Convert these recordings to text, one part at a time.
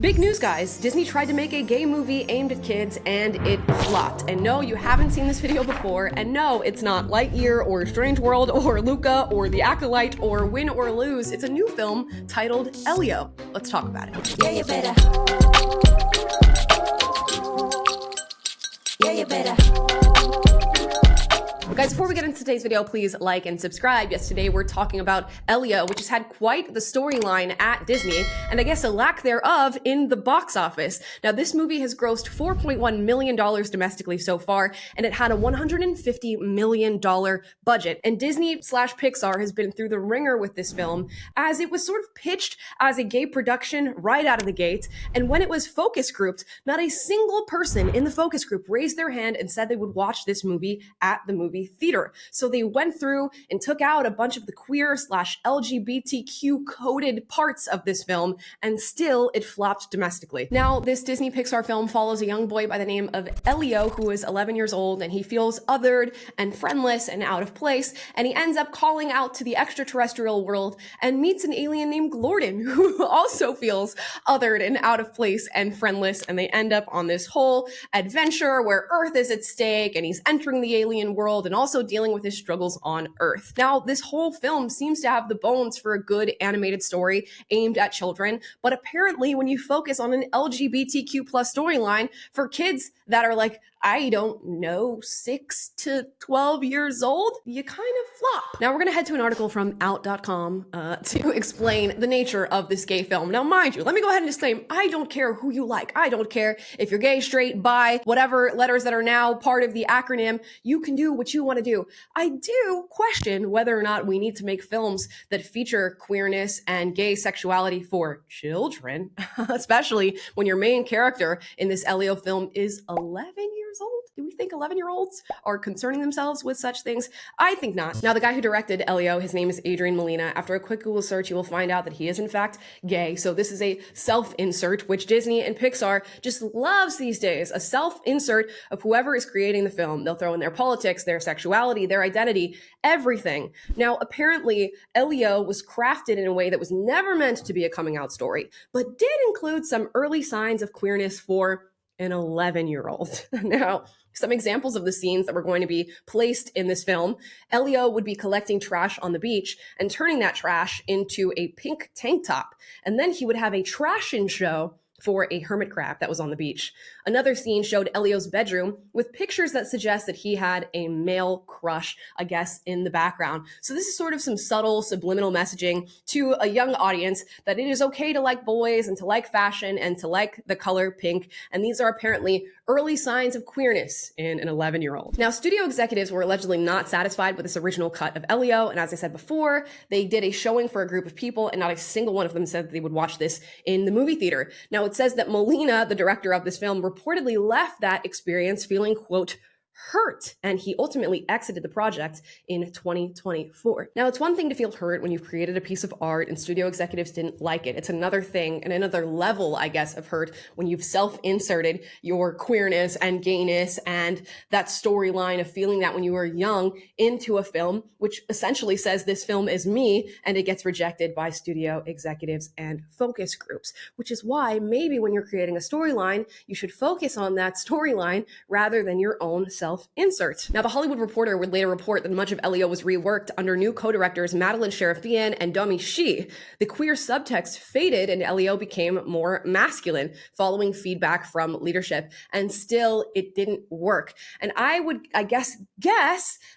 Big news, guys. Disney tried to make a gay movie aimed at kids, and it flopped. And no, you haven't seen this video before, and no, it's not Lightyear or Strange World or Luca or The Acolyte or Win or Lose. It's a new film titled Elio. Let's talk about it. Yeah, you better. Yeah, you better. Guys, before we get into today's video, please like and subscribe. Yes, today we're talking about Elio, which has had quite the storyline at Disney, and I guess a lack thereof in the box office. Now, this movie has grossed $4.1 million domestically so far, and it had a $150 million budget. And Disney/Pixar has been through the ringer with this film, as it was sort of pitched as a gay production right out of the gate. And when it was focus grouped, not a single person in the focus group raised their hand and said they would watch this movie at the movie theater. So they went through and took out a bunch of the queer/LGBTQ coded parts of this film, and still it flopped domestically. Now, this Disney Pixar film follows a young boy by the name of Elio, who is 11 years old, and he feels othered and friendless and out of place, and he ends up calling out to the extraterrestrial world and meets an alien named Glorden, who also feels othered and out of place and friendless, and they end up on this whole adventure where Earth is at stake, and he's entering the alien world and also dealing with his struggles on Earth. Now, this whole film seems to have the bones for a good animated story aimed at children, but apparently when you focus on an LGBTQ plus storyline for kids that are like, I don't know, 6 to 12 years old, you kind of flop. Now we're gonna head to an article from out.com to explain the nature of this gay film. Now, mind you, let me go ahead and disclaim, I don't care who you like. I don't care if you're gay, straight, bi, whatever letters that are now part of the acronym, you can do what you wanna do. I do question whether or not we need to make films that feature queerness and gay sexuality for children, especially when your main character in this Elio film is 11 years old? Do we think 11-year-olds are concerning themselves with such things? I think not. Now, the guy who directed Elio, his name is Adrien Molina. After a quick Google search, you will find out that he is in fact gay. So this is a self-insert, which Disney and Pixar just loves these days. A self-insert of whoever is creating the film. They'll throw in their politics, their sexuality, their identity, everything. Now, apparently, Elio was crafted in a way that was never meant to be a coming out story, but did include some early signs of queerness for an 11-year-old. Now, some examples of the scenes that were going to be placed in this film: Elio would be collecting trash on the beach and turning that trash into a pink tank top. And then he would have a trash-in show for a hermit crab that was on the beach. Another scene showed Elio's bedroom with pictures that suggest that he had a male crush, I guess, in the background. So this is sort of some subtle subliminal messaging to a young audience that it is okay to like boys and to like fashion and to like the color pink. And these are apparently early signs of queerness in an 11-year-old. Now, studio executives were allegedly not satisfied with this original cut of Elio. And as I said before, they did a showing for a group of people, and not a single one of them said that they would watch this in the movie theater. Now, it says that Molina, the director of this film, reportedly left that experience feeling, quote, hurt, and he ultimately exited the project in 2024. Now, it's one thing to feel hurt when you've created a piece of art and studio executives didn't like it. It's another thing and another level, I guess, of hurt when you've self-inserted your queerness and gayness and that storyline of feeling that when you were young into a film, which essentially says this film is me, and it gets rejected by studio executives and focus groups, which is why maybe when you're creating a storyline, you should focus on that storyline rather than your own self-insert. Now, The Hollywood Reporter would later report that much of Elio was reworked under new co-directors Madeline Sharafian and Domi Shi. The queer subtext faded and Elio became more masculine following feedback from leadership, and still it didn't work. And I would, guess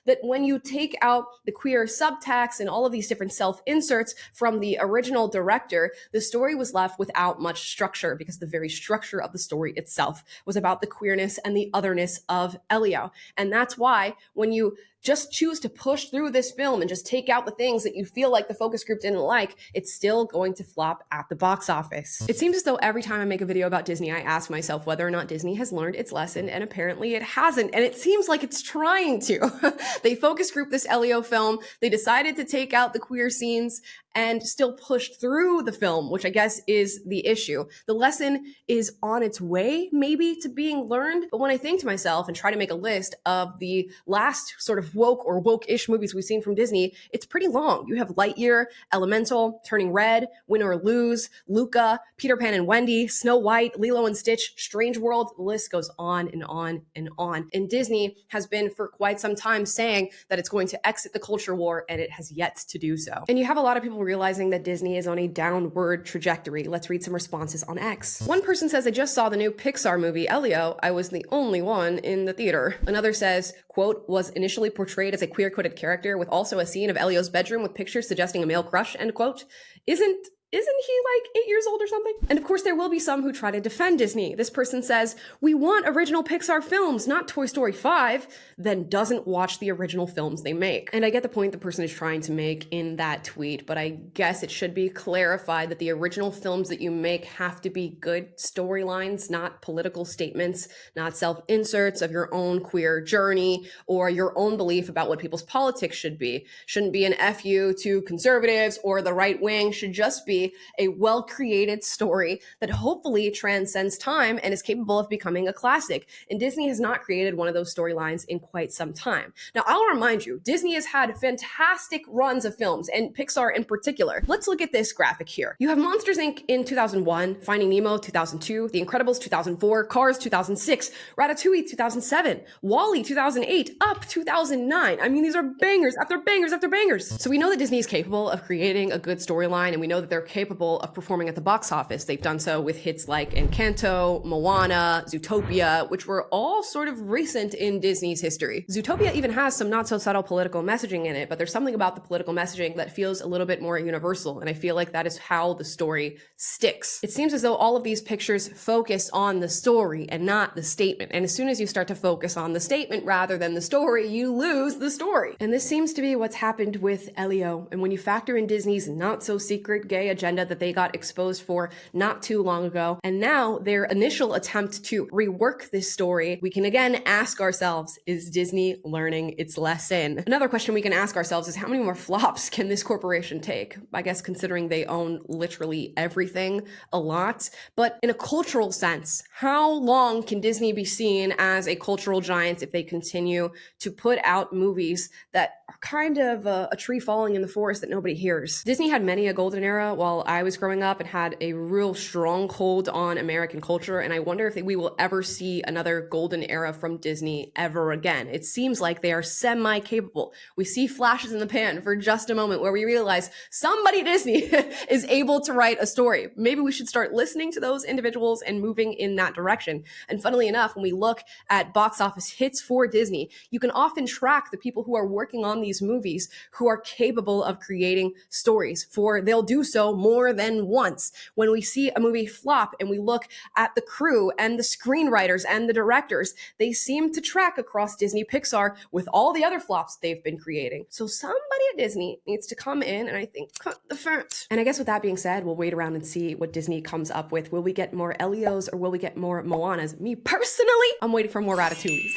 that when you take out the queer subtext and all of these different self-inserts from the original director, the story was left without much structure, because the very structure of the story itself was about the queerness and the otherness of Elio. And that's why when you just choose to push through this film and just take out the things that you feel like the focus group didn't like, it's still going to flop at the box office. It seems as though every time I make a video about Disney, I ask myself whether or not Disney has learned its lesson, and apparently it hasn't, and it seems like it's trying to. They focus grouped this Elio film, they decided to take out the queer scenes, and still pushed through the film, which I guess is the issue. The lesson is on its way, maybe, to being learned, but when I think to myself and try to make a list of the last sort of of woke or woke-ish movies we've seen from Disney, it's pretty long. You have Lightyear, Elemental, Turning Red, Win or Lose, Luca, Peter Pan and Wendy, Snow White, Lilo and Stitch, Strange World. The list goes on and on and on. And Disney has been for quite some time saying that it's going to exit the culture war, and it has yet to do so. And you have a lot of people realizing that Disney is on a downward trajectory. Let's read some responses on X. One person says, I just saw the new Pixar movie, Elio. I was the only one in the theater. Another says, quote, was initially portrayed as a queer-coded character with also a scene of Elio's bedroom with pictures suggesting a male crush, end quote. Isn't he like 8 years old or something? And of course, there will be some who try to defend Disney. This person says, we want original Pixar films, not Toy Story 5, then doesn't watch the original films they make. And I get the point the person is trying to make in that tweet, but I guess it should be clarified that the original films that you make have to be good storylines, not political statements, not self-inserts of your own queer journey or your own belief about what people's politics should be. Shouldn't be an FU to conservatives or the right wing, should just be a well-created story that hopefully transcends time and is capable of becoming a classic. And Disney has not created one of those storylines in quite some time. Now, I'll remind you, Disney has had fantastic runs of films, and Pixar in particular. Let's look at this graphic here. You have Monsters, Inc. in 2001, Finding Nemo 2002, The Incredibles 2004, Cars 2006, Ratatouille 2007, WALL-E 2008, Up 2009. I mean, these are bangers after bangers after bangers. So we know that Disney is capable of creating a good storyline, and we know that they're capable of performing at the box office. They've done so with hits like Encanto, Moana, Zootopia, which were all sort of recent in Disney's history. Zootopia even has some not so subtle political messaging in it, but there's something about the political messaging that feels a little bit more universal, and I feel like that is how the story sticks. It seems as though all of these pictures focus on the story and not the statement, and as soon as you start to focus on the statement rather than the story, you lose the story. And this seems to be what's happened with Elio, and when you factor in Disney's not-so-secret gay agenda that they got exposed for not too long ago, and now their initial attempt to rework this story, we can again ask ourselves, is Disney learning its lesson? Another question we can ask ourselves is, how many more flops can this corporation take? I guess considering they own literally everything, a lot. But in a cultural sense, how long can Disney be seen as a cultural giant if they continue to put out movies that are kind of a tree falling in the forest that nobody hears? Disney had many a golden era while I was growing up and had a real stronghold on American culture, and I wonder if we will ever see another golden era from Disney ever again. It seems like they are semi-capable. We see flashes in the pan for just a moment where we realize somebody at Disney is able to write a story. Maybe we should start listening to those individuals and moving in that direction. And funnily enough, when we look at box office hits for Disney, you can often track the people who are working on these movies who are capable of creating stories, for they'll do so more than once. When we see a movie flop and we look at the crew and the screenwriters and the directors, they seem to track across Disney Pixar with all the other flops they've been creating. So somebody at Disney needs to come in and I think cut the fat. And I guess with that being said, we'll wait around and see what Disney comes up with. Will we get more Elios or will we get more Moanas? Me personally, I'm waiting for more Ratatouilles.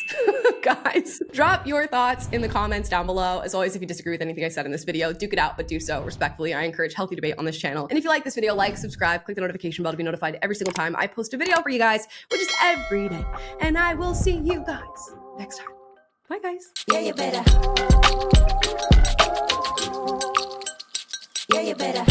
Guys, drop your thoughts in the comments down below. As always, if you disagree with anything I said in this video, duke it out, but do so respectfully. I encourage healthy debate on this channel. And if you like this video, like, subscribe, click the notification bell to be notified every single time I post a video for you guys, which is every day. And I will see you guys next time. Bye, guys. Yeah, you better. Yeah, you better.